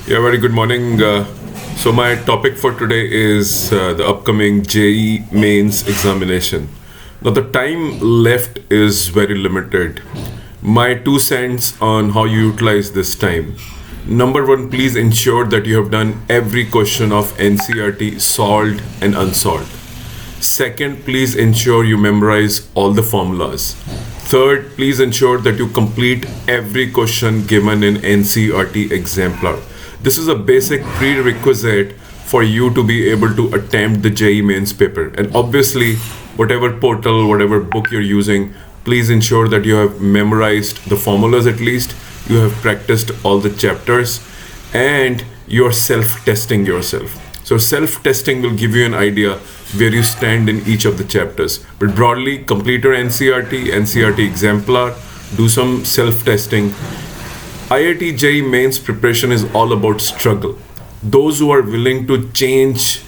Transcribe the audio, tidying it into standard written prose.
Yeah, very good morning. So my topic for today is the upcoming JEE Mains examination. Now the time left is very limited. My 2 cents on how you utilize this time. Number one, please ensure that you have done every question of NCERT solved and unsolved. Second, please ensure you memorize all the formulas. Third, please ensure that you complete every question given in NCERT Exemplar. This is a basic prerequisite for you to be able to attempt the JEE Mains paper. And obviously, whatever portal, whatever book you're using, please ensure that you have memorized the formulas at least, you have practiced all the chapters, and you're self-testing yourself. So self-testing will give you an idea where you stand in each of the chapters. But broadly, complete your NCERT Exemplar, do some self-testing. IIT JEE Mains preparation is all about struggle. Those who are willing to change,